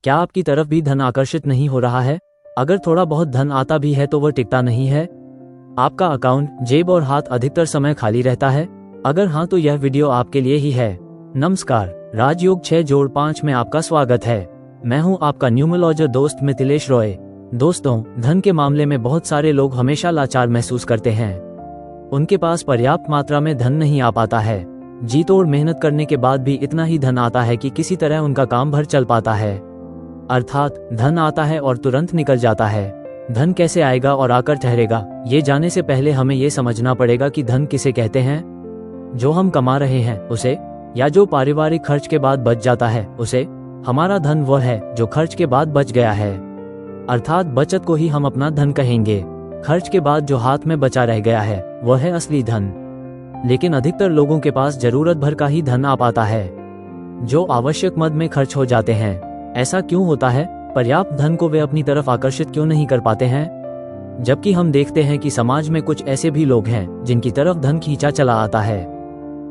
क्या आपकी तरफ भी धन आकर्षित नहीं हो रहा है? अगर थोड़ा बहुत धन आता भी है तो वह टिकता नहीं है। आपका अकाउंट, जेब और हाथ अधिकतर समय खाली रहता है। अगर हाँ तो यह वीडियो आपके लिए ही है। नमस्कार, राजयोग 6-5 में आपका स्वागत है। मैं हूं आपका न्यूमरोलॉजर दोस्त मिथिलेश रॉय। दोस्तों, धन के मामले में बहुत सारे लोग हमेशा लाचार महसूस करते हैं। उनके पास पर्याप्त मात्रा में धन नहीं आ पाता है। जी तोड़ मेहनत करने के बाद भी इतना ही धन आता है कि किसी तरह उनका काम भर चल पाता है। अर्थात धन आता है और तुरंत निकल जाता है। धन कैसे आएगा और आकर ठहरेगा, ये जाने से पहले हमें ये समझना पड़ेगा कि धन किसे कहते हैं। जो हम कमा रहे हैं उसे, या जो पारिवारिक खर्च के बाद बच जाता है उसे। हमारा धन वह है जो खर्च के बाद बच गया है, अर्थात बचत को ही हम अपना धन कहेंगे। खर्च के बाद जो हाथ में बचा रह गया है वह है असली धन। लेकिन अधिकतर लोगों के पास जरूरत भर का ही धन आ पाता है, जो आवश्यक मद में खर्च हो जाते हैं। ऐसा क्यों होता है? पर्याप्त धन को वे अपनी तरफ आकर्षित क्यों नहीं कर पाते हैं? जबकि हम देखते हैं कि समाज में कुछ ऐसे भी लोग हैं जिनकी तरफ धन खींचा चला आता है।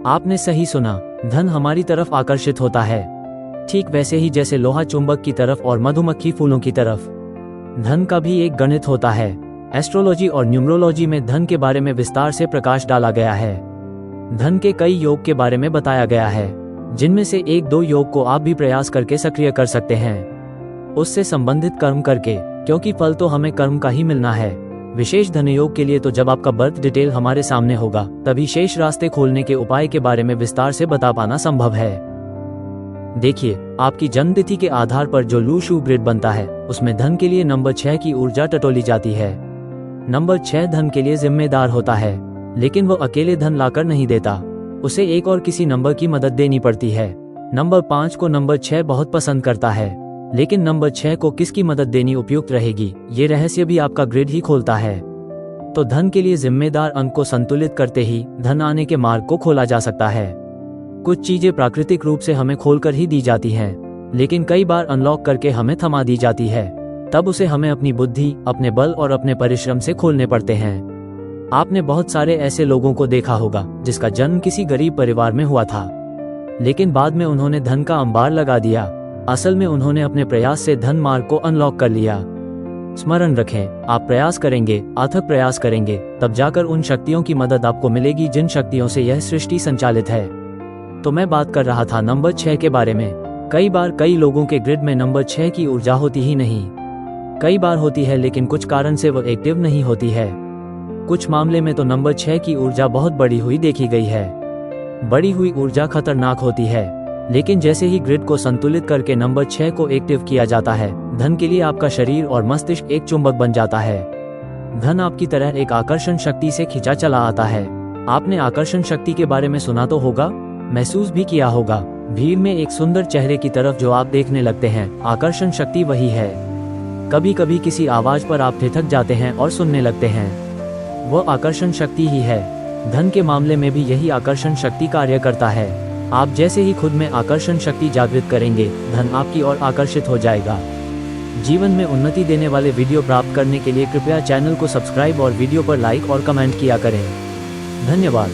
आपने सही सुना, धन हमारी तरफ आकर्षित होता है, ठीक वैसे ही जैसे लोहा चुंबक की तरफ और मधुमक्खी फूलों की तरफ। धन का भी एक गणित होता है। एस्ट्रोलॉजी और न्यूमरोलॉजी में धन के बारे में विस्तार से प्रकाश डाला गया है। धन के कई योग के बारे में बताया गया है, जिनमें से 1-2 योग को आप भी प्रयास करके सक्रिय कर सकते हैं, उससे संबंधित कर्म करके, क्योंकि फल तो हमें कर्म का ही मिलना है। विशेष धन योग के लिए तो जब आपका बर्थ डिटेल हमारे सामने होगा तभी शेष रास्ते खोलने के उपाय के बारे में विस्तार से बता पाना संभव है। देखिए, आपकी जन्मतिथि के आधार पर जो लू शू ग्रिड बनता है उसमें धन के लिए नंबर 6 की ऊर्जा टटोली जाती है। नंबर 6 धन के लिए जिम्मेदार होता है, लेकिन वो अकेले धन लाकर नहीं देता, उसे एक और किसी नंबर की मदद देनी पड़ती है। नंबर 5 को नंबर 6 बहुत पसंद करता है, लेकिन नंबर 6 को किसकी मदद देनी उपयुक्त रहेगी, ये रहस्य भी आपका ग्रिड ही खोलता है। तो धन के लिए जिम्मेदार अंक को संतुलित करते ही धन आने के मार्ग को खोला जा सकता है। कुछ चीजें प्राकृतिक रूप से हमें खोलकर ही दी जाती हैं, लेकिन कई बार अनलॉक करके हमें थमा दी जाती है। तब उसे हमें अपनी बुद्धि, अपने बल और अपने परिश्रम से खोलने पड़ते हैं। आपने बहुत सारे ऐसे लोगों को देखा होगा जिसका जन्म किसी गरीब परिवार में हुआ था, लेकिन बाद में उन्होंने धन का अंबार लगा दिया। असल में उन्होंने अपने प्रयास से धन मार्ग को अनलॉक कर लिया। स्मरण रखें, आप प्रयास करेंगे, अथक प्रयास करेंगे, तब जाकर उन शक्तियों की मदद आपको मिलेगी जिन शक्तियों से यह सृष्टि संचालित है। तो मैं बात कर रहा था नंबर 6 के बारे में। कई बार कई लोगों के ग्रिड में नंबर 6 की ऊर्जा होती ही नहीं। कई बार होती है, लेकिन कुछ कारण से वो एक्टिव नहीं होती है। कुछ मामले में तो नंबर 6 की ऊर्जा बहुत बड़ी हुई देखी गई है। बड़ी हुई ऊर्जा खतरनाक होती है, लेकिन जैसे ही ग्रिड को संतुलित करके नंबर 6 को एक्टिव किया जाता है, धन के लिए आपका शरीर और मस्तिष्क एक चुंबक बन जाता है। धन आपकी तरह एक आकर्षण शक्ति से खींचा चला आता है। आपने आकर्षण शक्ति के बारे में सुना तो होगा, महसूस भी किया होगा। भीड़ में एक सुंदर चेहरे की तरफ जो आप देखने लगते हैं, आकर्षण शक्ति वही है। कभी कभी किसी आवाज पर आप ठिठक जाते हैं और सुनने लगते हैं, वो आकर्षण शक्ति ही है। धन के मामले में भी यही आकर्षण शक्ति कार्य करता है। आप जैसे ही खुद में आकर्षण शक्ति जागृत करेंगे, धन आपकी ओर आकर्षित हो जाएगा। जीवन में उन्नति देने वाले वीडियो प्राप्त करने के लिए कृपया चैनल को सब्सक्राइब और वीडियो पर लाइक और कमेंट किया करें। धन्यवाद।